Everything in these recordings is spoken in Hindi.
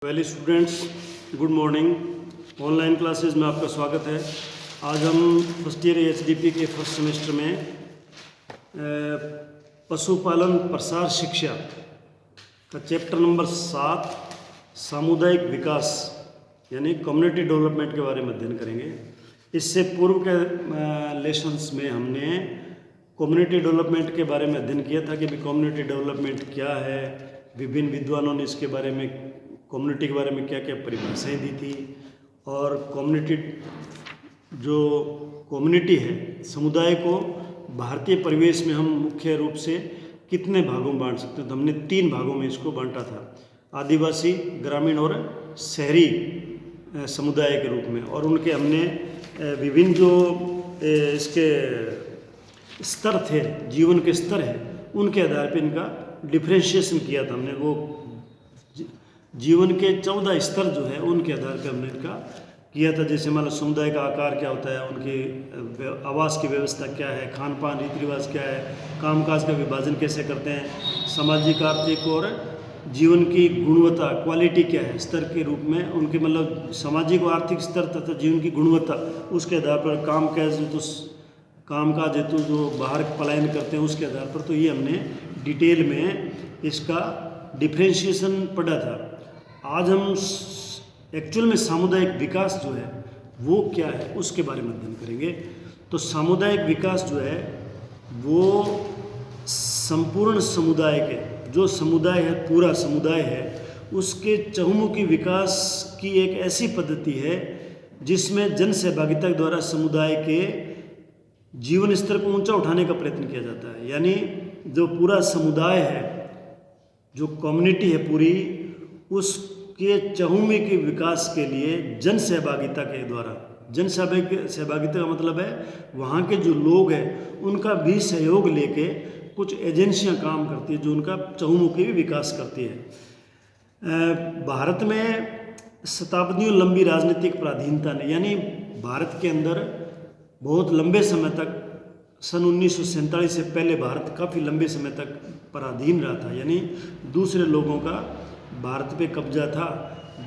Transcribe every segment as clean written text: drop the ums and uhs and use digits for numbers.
वेली students, good morning. Online classes में आपका स्वागत है। आज हम फर्स्ट ईयर एचडीपी के फर्स्ट सेमेस्टर में पशुपालन प्रसार शिक्षा का चैप्टर नंबर 7 सामुदायिक विकास यानी कम्युनिटी डेवलपमेंट के बारे में अध्ययन करेंगे। इससे पूर्व के लेसन्स में हमने कम्युनिटी डेवलपमेंट के बारे में अध्ययन किया था कि कम्युनिटी डेवलपमेंट क्या है। विभिन्न विद्वानों ने इसके बारे में, कम्युनिटी के बारे में क्या क्या परिभाषाएं दी थी, और कम्युनिटी है, समुदाय को भारतीय परिवेश में हम मुख्य रूप से कितने भागों में बांट सकते हैं। तो हमने 3 भागों में इसको बांटा था, आदिवासी, ग्रामीण और शहरी समुदाय के रूप में। और उनके हमने विभिन्न जो इसके स्तर थे, जीवन के स्तर है, उनके आधार पर इनका डिफ्रेंशिएशन किया था हमने। वो जीवन के 14 स्तर जो है उनके आधार पर हमने इनका किया था। जैसे मान लो समुदाय का आकार क्या होता है, उनकी आवास की व्यवस्था क्या है, खान पान रीति रिवाज क्या है, कामकाज का विभाजन कैसे करते हैं, सामाजिक आर्थिक और जीवन की गुणवत्ता क्वालिटी क्या है स्तर के रूप में उनके, मतलब सामाजिक और आर्थिक स्तर तथा जीवन की गुणवत्ता, उसके आधार पर कामकाज हेतु जो बाहर पलायन करते हैं उसके आधार पर। तो ये हमने डिटेल में इसका डिफ्रेंशिएशन पढ़ा था। आज हम एक्चुअल में सामुदायिक विकास जो है वो क्या है उसके बारे में अध्ययन करेंगे। तो सामुदायिक विकास जो है वो संपूर्ण समुदाय के, जो समुदाय है, पूरा समुदाय है, उसके चहुमुखी विकास की एक ऐसी पद्धति है जिसमें जन सहभागिता के द्वारा समुदाय के जीवन स्तर को ऊंचा उठाने का प्रयत्न किया जाता है। यानी जो पूरा समुदाय है, जो कम्युनिटी है पूरी, उसके चहुमुखी विकास के लिए जन सहभागिता के द्वारा, जन सहभागिता का मतलब है वहाँ के जो लोग हैं उनका भी सहयोग लेके कुछ एजेंसियाँ काम करती है जो उनका चहुमुखी विकास करती है। भारत में शताब्दियों लंबी राजनीतिक पराधीनता ने, यानी भारत के अंदर बहुत लंबे समय तक, सन 1947 से पहले भारत काफ़ी लंबे समय तक पराधीन रहा था। यानी दूसरे लोगों का भारत पे कब्जा था,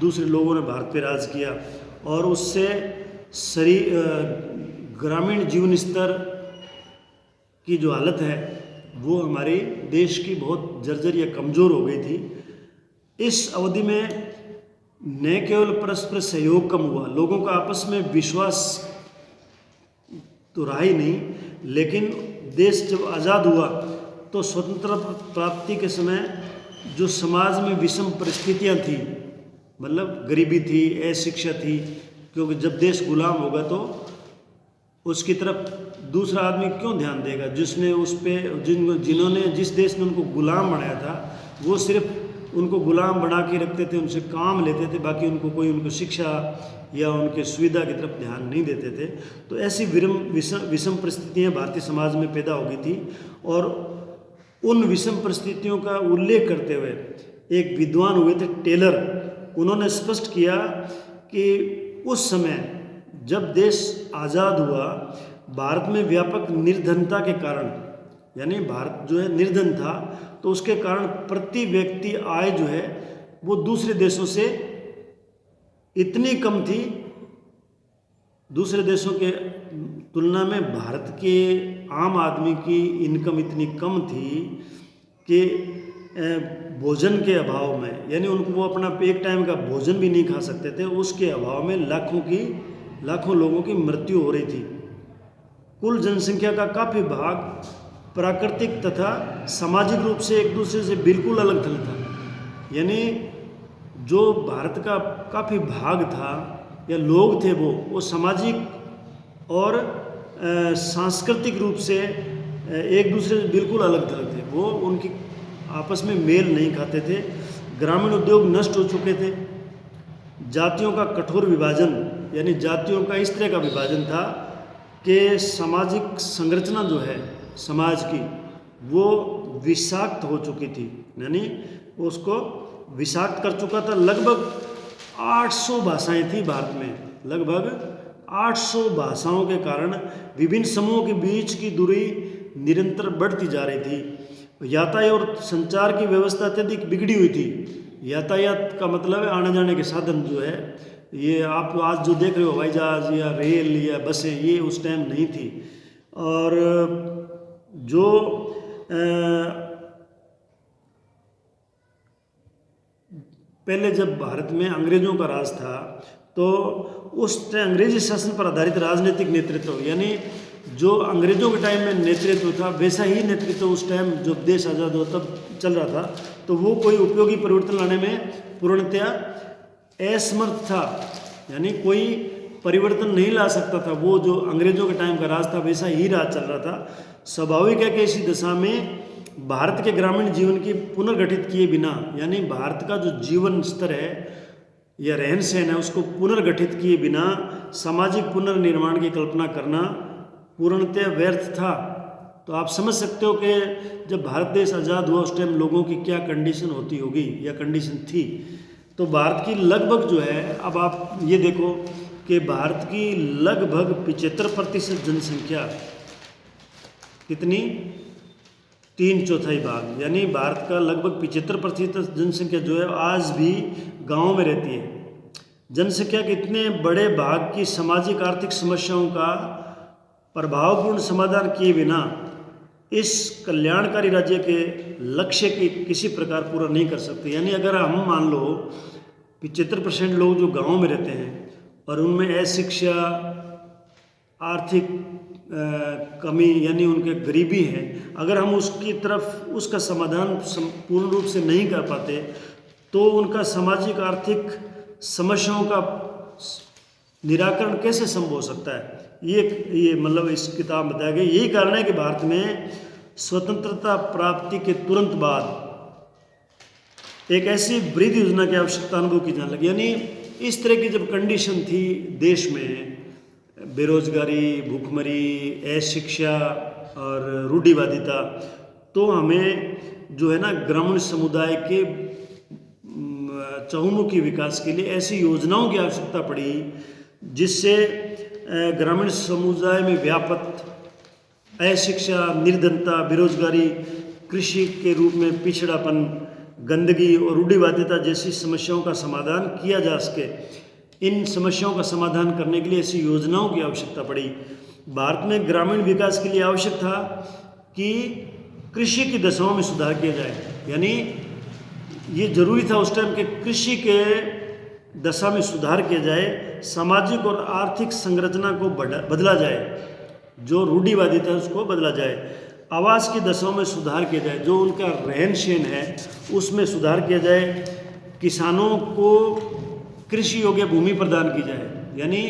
दूसरे लोगों ने भारत पे राज किया, और उससे ग्रामीण जीवन स्तर की जो हालत है वो हमारे देश की बहुत जर्जर या कमज़ोर हो गई थी। इस अवधि में न केवल परस्पर सहयोग कम हुआ, लोगों का आपस में विश्वास तो रहा ही नहीं, लेकिन देश जब आज़ाद हुआ तो स्वतंत्रता प्राप्ति के समय जो समाज में विषम परिस्थितियां थी, मतलब गरीबी थी, अशिक्षा थी, क्योंकि जब देश गुलाम होगा तो उसकी तरफ दूसरा आदमी क्यों ध्यान देगा, जिसने उस पे जिन्होंने जिस देश ने उनको गुलाम बनाया था वो सिर्फ उनको गुलाम बना के रखते थे, उनसे काम लेते थे, बाकी उनको शिक्षा या उनके सुविधा की तरफ ध्यान नहीं देते थे। तो ऐसी विषम परिस्थितियाँ भारतीय समाज में पैदा हो गई थी, और उन विषम परिस्थितियों का उल्लेख करते हुए एक विद्वान हुए थे टेलर। उन्होंने स्पष्ट किया कि उस समय जब देश आज़ाद हुआ, भारत में व्यापक निर्धनता के कारण, यानी भारत जो है निर्धन था, तो उसके कारण प्रति व्यक्ति आय जो है वो दूसरे देशों से इतनी कम थी, दूसरे देशों के तुलना में भारत के आम आदमी की इनकम इतनी कम थी कि भोजन के अभाव में, यानी उनको वो अपना एक टाइम का भोजन भी नहीं खा सकते थे, उसके अभाव में लाखों लोगों की मृत्यु हो रही थी। कुल जनसंख्या का काफ़ी भाग प्राकृतिक तथा सामाजिक रूप से एक दूसरे से बिल्कुल अलग थलग था। यानी जो भारत का काफ़ी भाग था या लोग थे वो सामाजिक और सांस्कृतिक रूप से एक दूसरे से बिल्कुल अलग थलग थे। वो उनकी आपस में मेल नहीं खाते थे। ग्रामीण उद्योग नष्ट हो चुके थे। जातियों का कठोर विभाजन, यानी जातियों का इस तरह का विभाजन था कि सामाजिक संरचना जो है समाज की वो विषाक्त हो चुकी थी, यानी उसको विषाक्त कर चुका था। लगभग 800 भाषाएं थी भारत में, लगभग 800 भाषाओं के कारण विभिन्न समूहों के बीच की दूरी निरंतर बढ़ती जा रही थी। यातायात और संचार की व्यवस्था अत्यधिक बिगड़ी हुई थी। यातायात का मतलब है आने जाने के साधन जो है, ये आप आज जो देख रहे हो हवाई जहाज़ या रेल या बसें, ये उस टाइम नहीं थी। और जो पहले जब भारत में अंग्रेज़ों का राज था, तो उस टाइम अंग्रेजी शासन पर आधारित राजनीतिक नेतृत्व, यानी जो अंग्रेज़ों के टाइम में नेतृत्व था वैसा ही नेतृत्व उस टाइम जब देश आज़ाद हुआ तब चल रहा था। तो वो कोई उपयोगी परिवर्तन लाने में पूर्णतया असमर्थ था, यानी कोई परिवर्तन नहीं ला सकता था। वो जो अंग्रेज़ों के टाइम का राज था वैसा ही राज चल रहा था। स्वाभाविक है कि इसी दशा में भारत के ग्रामीण जीवन की पुनर्गठित किए बिना, यानी भारत का जो जीवन स्तर है या रहन सहन है उसको पुनर्गठित किए बिना सामाजिक पुनर्निर्माण की कल्पना करना पूर्णतः व्यर्थ था। तो आप समझ सकते हो कि जब भारत देश आज़ाद हुआ उस टाइम लोगों की क्या कंडीशन होती होगी या कंडीशन थी। तो भारत की लगभग जो है, अब आप ये देखो कि भारत की लगभग 75% जनसंख्या, कितनी, 3/4 भाग, यानी भारत का लगभग 75% जनसंख्या जो है आज भी गाँव में रहती है। जनसंख्या के इतने बड़े भाग की सामाजिक आर्थिक समस्याओं का प्रभावपूर्ण समाधान किए बिना इस कल्याणकारी राज्य के लक्ष्य की किसी प्रकार पूरा नहीं कर सकते। यानी अगर हम मान लो 75% लोग जो गाँव में रहते हैं और उनमें अशिक्षा, आर्थिक कमी यानी उनके गरीबी है, अगर हम उसकी तरफ उसका समाधान पूर्ण रूप से नहीं कर पाते तो उनका सामाजिक आर्थिक समस्याओं का निराकरण कैसे संभव हो सकता है। ये मतलब इस किताब में बताया गया। यही कारण है कि भारत में स्वतंत्रता प्राप्ति के तुरंत बाद एक ऐसी वृद्धि योजना की आवश्यकता अनुभव की जाने लगी। यानी इस तरह की जब कंडीशन थी देश में, बेरोजगारी, भूखमरी, अशिक्षा और रूढ़िवादिता, तो हमें जो है ना ग्रामीण समुदाय के चहुमुखी विकास के लिए ऐसी योजनाओं की आवश्यकता पड़ी जिससे ग्रामीण समुदाय में व्यापक अशिक्षा, निर्धनता, बेरोजगारी, कृषि के रूप में पिछड़ापन, गंदगी और रूढ़िवादिता जैसी समस्याओं का समाधान किया जा सके। इन समस्याओं का समाधान करने के लिए ऐसी योजनाओं की आवश्यकता पड़ी। भारत में ग्रामीण विकास के लिए आवश्यक था कि कृषि की दशाओं में सुधार किया जाए। यानी ये जरूरी था उस टाइम के कृषि के दशा में सुधार किया जाए, सामाजिक और आर्थिक संरचना को बदला जाए, जो रूढ़िवादी था उसको बदला जाए, आवास की दशाओं में सुधार किया जाए, जो उनका रहन सहन है उसमें सुधार किया जाए, किसानों को कृषि योग्य भूमि प्रदान की जाए। यानी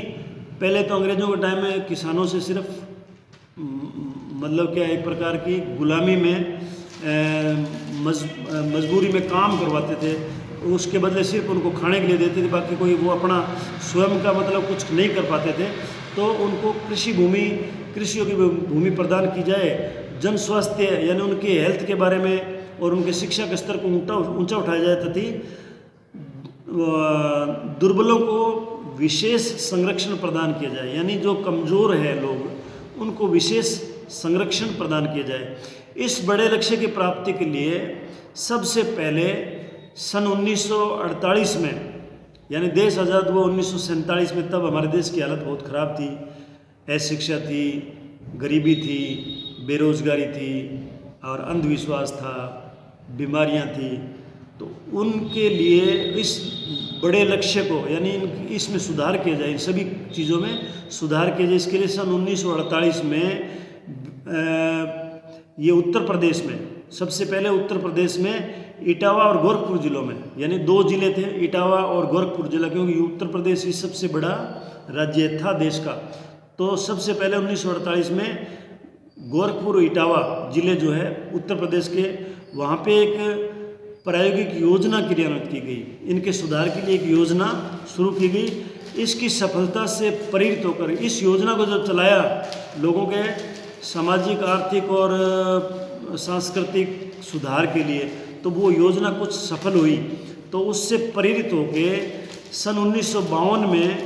पहले तो अंग्रेज़ों के टाइम में किसानों से सिर्फ मतलब क्या एक प्रकार की गुलामी में मजबूरी में काम करवाते थे, उसके बदले सिर्फ उनको खाने के लिए देते थे, बाकी कोई वो अपना स्वयं का मतलब कुछ नहीं कर पाते थे। तो उनको कृषि योग्य भूमि प्रदान की जाए, जन स्वास्थ्य यानी उनके हेल्थ के बारे में और उनके शिक्षा के स्तर को ऊंचा उठाया जाए, तथा दुर्बलों को विशेष संरक्षण प्रदान किया जाए। यानी जो कमज़ोर है लोग उनको विशेष संरक्षण प्रदान किया जाए। इस बड़े लक्ष्य की प्राप्ति के लिए सबसे पहले सन 1948 में, यानी देश आज़ाद हुआ 1947 में, तब हमारे देश की हालत बहुत ख़राब थी। अशिक्षा थी, गरीबी थी, बेरोज़गारी थी और अंधविश्वास था, बीमारियां थी। तो उनके लिए इस बड़े लक्ष्य को यानी इसमें सुधार किया जाए, इन सभी चीज़ों में सुधार किया जाए। इसके लिए सन 1948 में ये उत्तर प्रदेश में, सबसे पहले उत्तर प्रदेश में इटावा और गोरखपुर जिलों में, यानी 2 जिले थे, इटावा और गोरखपुर जिला, क्योंकि उत्तर प्रदेश ही सबसे बड़ा राज्य था देश का। तो सबसे पहले 1948 में गोरखपुर और इटावा जिले जो है उत्तर प्रदेश के, वहाँ पे एक प्रायोगिक योजना क्रियान्वित की गई। इनके सुधार के लिए एक योजना शुरू की गई। इसकी सफलता से प्रेरित होकर इस योजना को जब चलाया, लोगों के सामाजिक, आर्थिक और सांस्कृतिक सुधार के लिए, तो वो योजना कुछ सफल हुई। तो उससे प्रेरित होकर सन 1952 में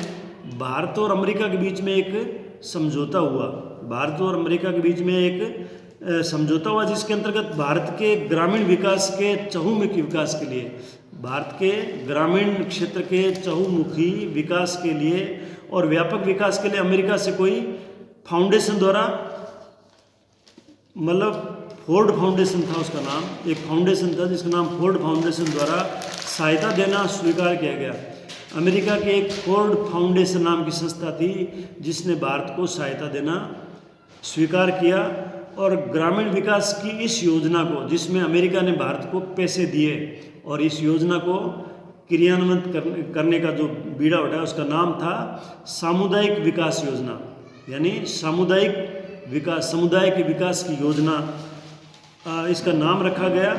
भारत और अमेरिका के बीच में एक समझौता हुआ। भारत और अमेरिका के बीच में एक समझौता हुआ जिसके अंतर्गत भारत के ग्रामीण विकास के चहुमुखी विकास के लिए भारत के ग्रामीण क्षेत्र के चहुमुखी विकास के लिए और व्यापक विकास के लिए अमेरिका से कोई फाउंडेशन द्वारा, मतलब फोर्ड फाउंडेशन था उसका नाम, एक फाउंडेशन था जिसका नाम फोर्ड फाउंडेशन द्वारा सहायता देना स्वीकार किया गया। अमेरिका की एक फोर्ड फाउंडेशन नाम की संस्था थी जिसने भारत को सहायता देना स्वीकार किया और ग्रामीण विकास की इस योजना को, जिसमें अमेरिका ने भारत को पैसे दिए और इस योजना को क्रियान्वित करने का जो बीड़ा उठाया उसका नाम था सामुदायिक विकास योजना, यानी सामुदायिक विकास, समुदाय के विकास की योजना, इसका नाम रखा गया।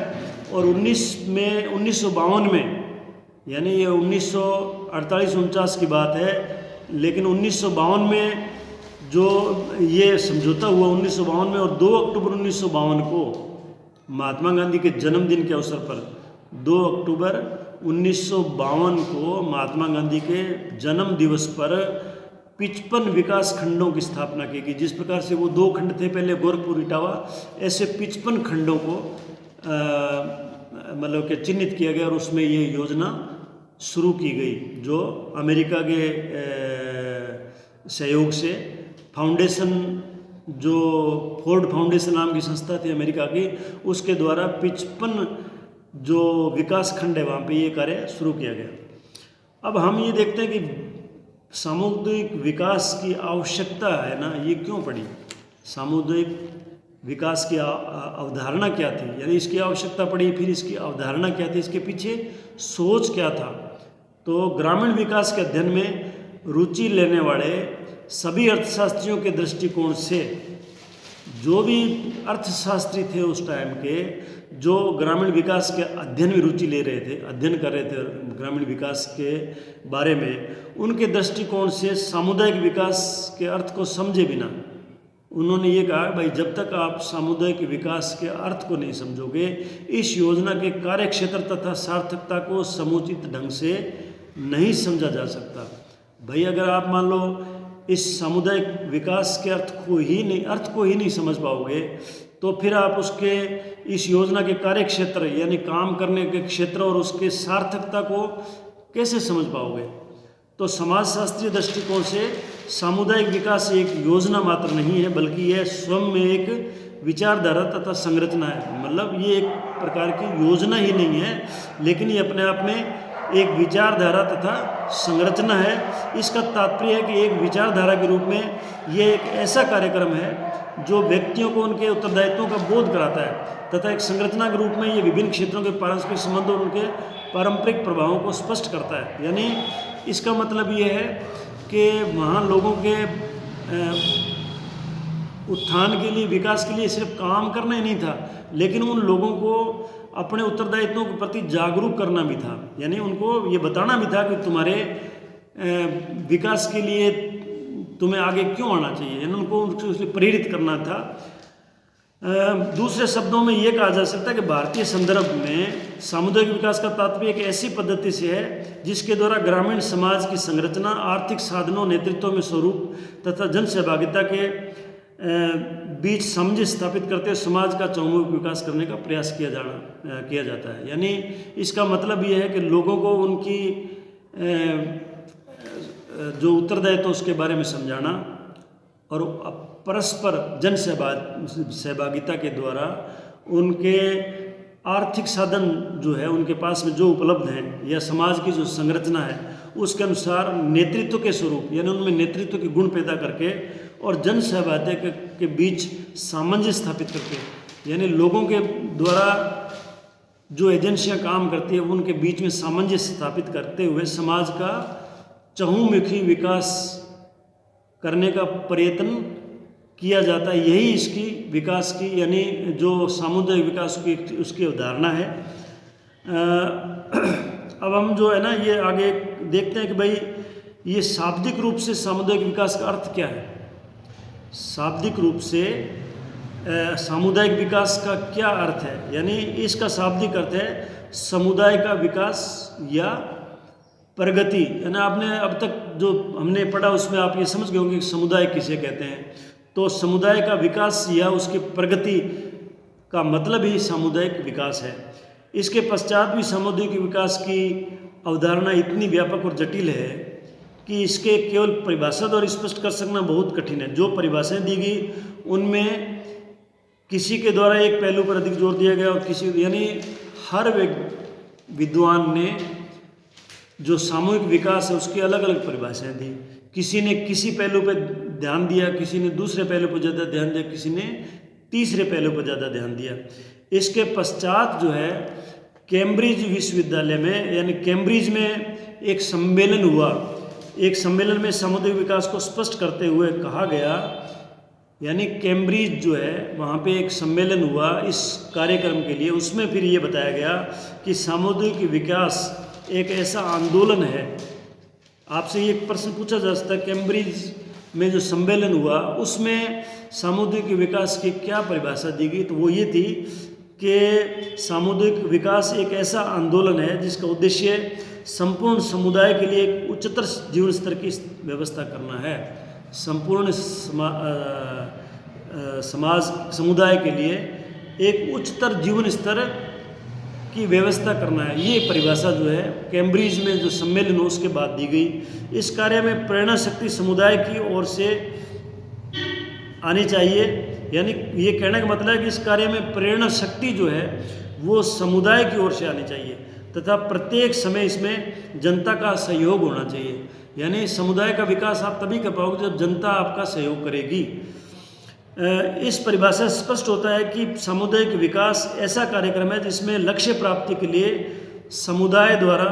और 1952 में, यानी ये 1948-49 की बात है, लेकिन 1952 में जो ये समझौता हुआ 1952 में, और 2 अक्टूबर 1952 को महात्मा गांधी के जन्मदिन के अवसर पर 2 अक्टूबर 1952 को महात्मा गांधी के जन्म दिवस पर 55 विकास खंडों की स्थापना की गई। जिस प्रकार से वो 2 खंड थे पहले, गोरखपुर इटावा, ऐसे 55 खंडों को मतलब कि चिन्हित किया गया और उसमें ये योजना शुरू की गई, जो अमेरिका के सहयोग से फाउंडेशन, जो फोर्ड फाउंडेशन नाम की संस्था थी अमेरिका की, उसके द्वारा 55 जो विकास खंड है वहाँ पे ये कार्य शुरू किया गया। अब हम ये देखते हैं कि सामुदायिक विकास की आवश्यकता है ना, ये क्यों पड़ी, सामुदायिक विकास की अवधारणा क्या थी, यानी इसकी आवश्यकता पड़ी, फिर इसकी अवधारणा क्या थी, इसके पीछे सोच क्या था। तो ग्रामीण विकास के अध्ययन में रुचि लेने वाले सभी अर्थशास्त्रियों के दृष्टिकोण से, जो भी अर्थशास्त्री थे उस टाइम के, जो ग्रामीण विकास के अध्ययन में रुचि ले रहे थे, अध्ययन कर रहे थे ग्रामीण विकास के बारे में, उनके दृष्टिकोण से सामुदायिक विकास के अर्थ को समझे बिना उन्होंने ये कहा, भाई जब तक आप सामुदायिक विकास के अर्थ को नहीं समझोगे, इस योजना के कार्यक्षेत्र तथा सार्थकता को समुचित ढंग से नहीं समझा जा सकता। भाई अगर आप मान लो इस सामुदायिक विकास के अर्थ को ही नहीं समझ पाओगे, तो फिर आप उसके इस योजना के कार्यक्षेत्र यानी काम करने के क्षेत्र और उसके सार्थकता को कैसे समझ पाओगे। तो समाजशास्त्रीय दृष्टिकोण से सामुदायिक विकास एक योजना मात्र नहीं है, बल्कि यह स्वयं में एक विचारधारा तथा संरचना है। मतलब ये एक प्रकार की योजना ही नहीं है, लेकिन ये अपने आप में एक विचारधारा तथा संरचना है। इसका तात्पर्य है कि एक विचारधारा के रूप में ये एक ऐसा कार्यक्रम है जो व्यक्तियों को उनके उत्तरदायित्वों का बोध कराता है, तथा एक संरचना के रूप में ये विभिन्न क्षेत्रों के पारस्परिक संबंधों और उनके पारंपरिक प्रभावों को स्पष्ट करता है। यानी इसका मतलब ये है कि वहाँ लोगों के उत्थान के लिए, विकास के लिए सिर्फ काम करना ही नहीं था, लेकिन उन लोगों को अपने उत्तरदायित्वों के प्रति जागरूक करना भी था। यानी उनको ये बताना भी था कि तुम्हारे विकास के लिए तुम्हें आगे क्यों आना चाहिए, यानी उनको उसके प्रेरित करना था। दूसरे शब्दों में ये कहा जा सकता है कि भारतीय संदर्भ में सामुदायिक विकास का तात्पर्य एक ऐसी पद्धति से है जिसके द्वारा ग्रामीण समाज की संरचना, आर्थिक साधनों, नेतृत्व में स्वरूप तथा जन सहभागिता के बीच समझ स्थापित करते समाज का चहुमुखी विकास करने का प्रयास किया जाता है। यानी इसका मतलब ये है कि लोगों को उनकी जो उत्तरदायित्व उसके बारे में समझाना और परस्पर जन सहभागिता के द्वारा उनके आर्थिक साधन जो है उनके पास में जो उपलब्ध हैं या समाज की जो संरचना है उसके अनुसार नेतृत्व के स्वरूप, यानी उनमें नेतृत्व के गुण पैदा करके और जन सहभागिता के बीच सामंजस्य स्थापित करके, यानी लोगों के द्वारा जो एजेंसियां काम करती है उनके बीच में सामंजस्य स्थापित करते हुए समाज का चहुमुखी विकास करने का प्रयत्न किया जाता है। यही इसकी विकास की, यानी जो सामुदायिक विकास की उसकी अवधारणा है। अब हम जो है ना ये आगे देखते हैं कि भाई ये शाब्दिक रूप से सामुदायिक विकास का अर्थ क्या है। शाब्दिक रूप से सामुदायिक विकास का क्या अर्थ है, यानी इसका शाब्दिक अर्थ है समुदाय का विकास या प्रगति। यानी आपने अब तक जो हमने पढ़ा उसमें आप ये समझ गए होंगे कि समुदाय किसे कहते हैं। तो समुदाय का विकास या उसकी प्रगति का मतलब ही सामुदायिक विकास है। इसके पश्चात भी सामुदायिक विकास की अवधारणा इतनी व्यापक और जटिल है कि इसके केवल परिभाषा और स्पष्ट कर सकना बहुत कठिन है। जो परिभाषाएं दी गई उनमें किसी के द्वारा एक पहलू पर अधिक जोर दिया गया और किसी, यानी हर विद्वान ने जो सामूहिक विकास है उसकी अलग अलग परिभाषाएं दी। किसी ने किसी पहलू पर ध्यान दिया, किसी ने दूसरे पहलू पर ज़्यादा ध्यान दिया, किसी ने तीसरे पहलू पर ज़्यादा ध्यान दिया। इसके पश्चात जो है कैम्ब्रिज विश्वविद्यालय में, यानी कैम्ब्रिज में एक सम्मेलन हुआ। एक सम्मेलन में सामुदायिक विकास को स्पष्ट करते हुए कहा गया, यानी कैम्ब्रिज जो है वहाँ पे एक सम्मेलन हुआ इस कार्यक्रम के लिए। उसमें फिर ये बताया गया कि सामुदायिक विकास एक ऐसा आंदोलन है। आपसे ये प्रश्न पूछा जा सकता है, कैम्ब्रिज में जो सम्मेलन हुआ उसमें सामुदायिक विकास की क्या परिभाषा दी गई, तो वो ये थी कि सामुदायिक विकास एक ऐसा आंदोलन है जिसका उद्देश्य संपूर्ण समुदाय के लिए एक उच्चतर जीवन स्तर की व्यवस्था करना है। संपूर्ण समुदाय के लिए एक उच्चतर जीवन स्तर की व्यवस्था करना है। ये परिभाषा जो है कैम्ब्रिज में जो सम्मेलन हो उसके बाद दी गई। इस कार्य में प्रेरणा शक्ति समुदाय की ओर से आनी चाहिए, यानी ये कहने का मतलब है कि इस कार्य में प्रेरणा शक्ति जो है वो समुदाय की ओर से आनी चाहिए तथा प्रत्येक समय इसमें जनता का सहयोग होना चाहिए। यानी समुदाय का विकास आप तभी कर पाओगे जब जनता आपका सहयोग करेगी। इस परिभाषा से स्पष्ट होता है कि सामुदायिक विकास ऐसा कार्यक्रम है जिसमें लक्ष्य प्राप्ति के लिए समुदाय द्वारा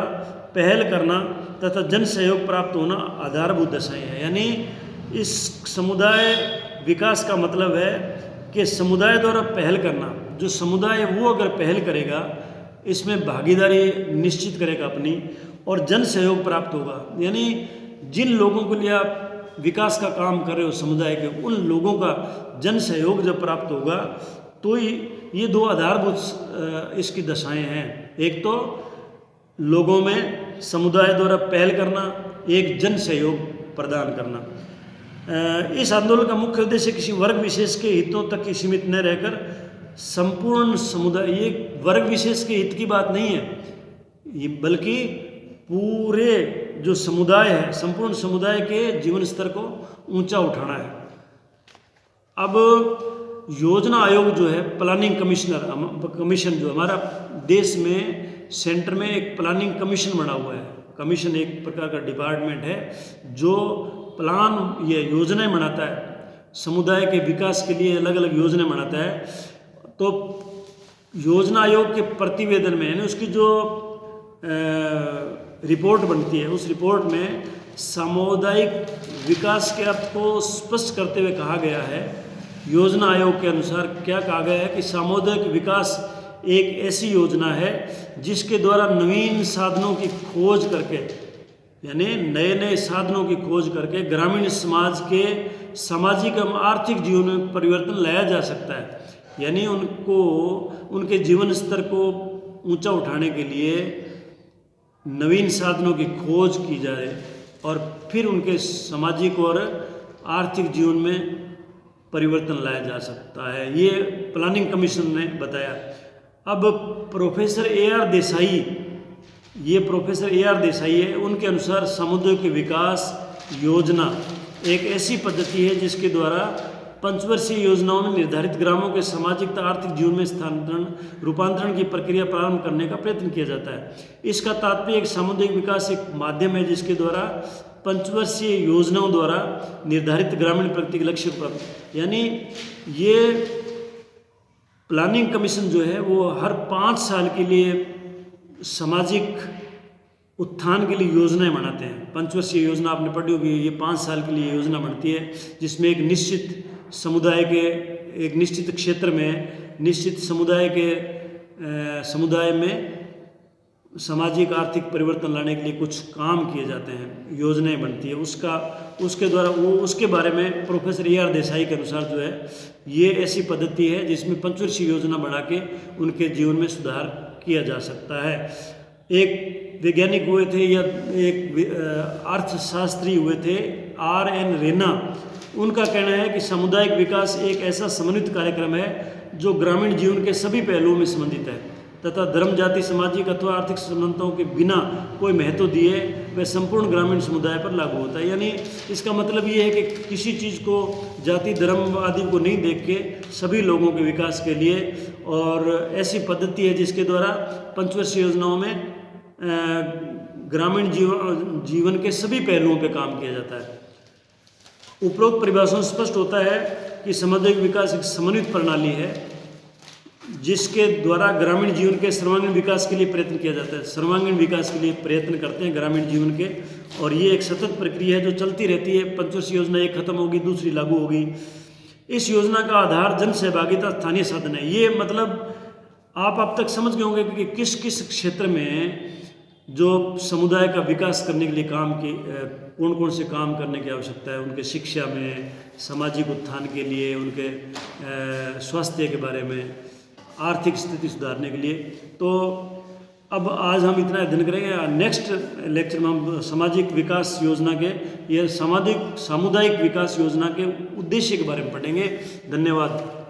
पहल करना तथा जन सहयोग प्राप्त होना आधारभूत दशाएं हैं। यानी इस समुदाय विकास का मतलब है कि समुदाय द्वारा पहल करना। जो समुदाय वो अगर पहल करेगा, इसमें भागीदारी निश्चित करेगा अपनी, और जन सहयोग प्राप्त होगा। यानी जिन लोगों के लिए आप विकास का काम कर रहे हो समुदाय के, उन लोगों का जन सहयोग जब प्राप्त होगा तो ये दो आधारभूत इसकी दशाएं हैं। एक तो लोगों में समुदाय द्वारा पहल करना, एक जन सहयोग प्रदान करना। इस आंदोलन का मुख्य उद्देश्य किसी वर्ग विशेष के हितों तक ही सीमित न रहकर संपूर्ण समुदाय, ये वर्ग विशेष के हित की बात नहीं है, ये बल्कि पूरे जो समुदाय है, संपूर्ण समुदाय के जीवन स्तर को ऊंचा उठाना है। अब योजना आयोग जो है, प्लानिंग कमीशन जो हमारा देश में सेंटर में एक प्लानिंग कमीशन बना हुआ है। कमीशन एक प्रकार का डिपार्टमेंट है जो प्लान, ये योजनाएं बनाता है, समुदाय के विकास के लिए अलग अलग योजनाएं बनाता है। तो योजना आयोग के प्रतिवेदन में, यानी उसकी जो रिपोर्ट बनती है, उस रिपोर्ट में सामुदायिक विकास के अर्थ को स्पष्ट करते हुए कहा गया है। योजना आयोग के अनुसार क्या कहा गया है कि सामुदायिक विकास एक ऐसी योजना है जिसके द्वारा नवीन साधनों की खोज करके, यानी नए नए साधनों की खोज करके ग्रामीण समाज के सामाजिक एवं आर्थिक जीवन में परिवर्तन लाया जा सकता है। यानी उनको, उनके जीवन स्तर को ऊंचा उठाने के लिए नवीन साधनों की खोज की जाए और फिर उनके सामाजिक और आर्थिक जीवन में परिवर्तन लाया जा सकता है। ये प्लानिंग कमीशन ने बताया। अब प्रोफेसर ए.आर. देसाई, ये प्रोफेसर ए.आर. देसाई है, उनके अनुसार सामुदायिक विकास योजना एक ऐसी पद्धति है जिसके द्वारा पंचवर्षीय योजनाओं में निर्धारित ग्रामों के सामाजिक तथा आर्थिक जीवन में स्थानांतरण रूपांतरण की प्रक्रिया प्रारंभ करने का प्रयत्न किया जाता है। इसका तात्पर्य एक सामुदायिक विकास एक माध्यम है जिसके द्वारा पंचवर्षीय योजनाओं द्वारा निर्धारित ग्रामीण प्रगति के लक्ष्य पर, यानी ये प्लानिंग कमीशन जो है वो हर 5 साल के लिए सामाजिक उत्थान के लिए योजनाएं बनाते हैं। पंचवर्षीय योजना आपने पढ़ी होगी, ये 5 साल के लिए योजना बनती है जिसमें एक निश्चित समुदाय के, एक निश्चित क्षेत्र में, निश्चित समुदाय में सामाजिक आर्थिक परिवर्तन लाने के लिए कुछ काम किए जाते हैं, योजनाएं बनती है। उसके द्वारा वो, उसके बारे में प्रोफेसर ए.आर. देसाई के अनुसार जो है ये ऐसी पद्धति है जिसमें पंचवर्षीय योजना बना के उनके जीवन में सुधार किया जा सकता है। एक वैज्ञानिक हुए थे या एक अर्थशास्त्री हुए थे, R.N. रेना, उनका कहना है कि सामुदायिक विकास एक ऐसा समन्वित कार्यक्रम है जो ग्रामीण जीवन के सभी पहलुओं में संबंधित है। तथा धर्म, जाति, सामाजिक अथवा आर्थिक समानताओं के बिना कोई महत्व दिए वह संपूर्ण ग्रामीण समुदाय पर लागू होता है। यानी इसका मतलब ये है कि किसी चीज़ को जाति, धर्म आदि को नहीं देख के सभी लोगों के विकास के लिए, और ऐसी पद्धति है जिसके द्वारा पंचवर्षीय योजनाओं में ग्रामीण जीवन के सभी पहलुओं पर काम किया जाता है। उपरोक्त परिभाषा से स्पष्ट होता है कि सामुदायिक विकास एक समन्वित प्रणाली है जिसके द्वारा ग्रामीण जीवन के सर्वांगीण विकास के लिए प्रयत्न किया जाता है। सर्वांगीण विकास के लिए प्रयत्न करते हैं ग्रामीण जीवन के, और ये एक सतत प्रक्रिया है जो चलती रहती है। पंचवर्षीय योजना एक खत्म होगी, दूसरी लागू होगी। इस योजना का आधार जन सहभागिता, स्थानीय साधन है। ये मतलब आप अब तक समझ गए होंगे कि किस किस क्षेत्र में जो समुदाय का विकास करने के लिए कौन कौन से काम करने की आवश्यकता है। उनके शिक्षा में, सामाजिक उत्थान के लिए, उनके स्वास्थ्य के बारे में, आर्थिक स्थिति सुधारने के लिए। तो अब आज हम इतना अध्ययन करेंगे। नेक्स्ट लेक्चर में हम सामाजिक विकास योजना के या सामुदायिक विकास योजना के उद्देश्य के बारे में पढ़ेंगे। धन्यवाद।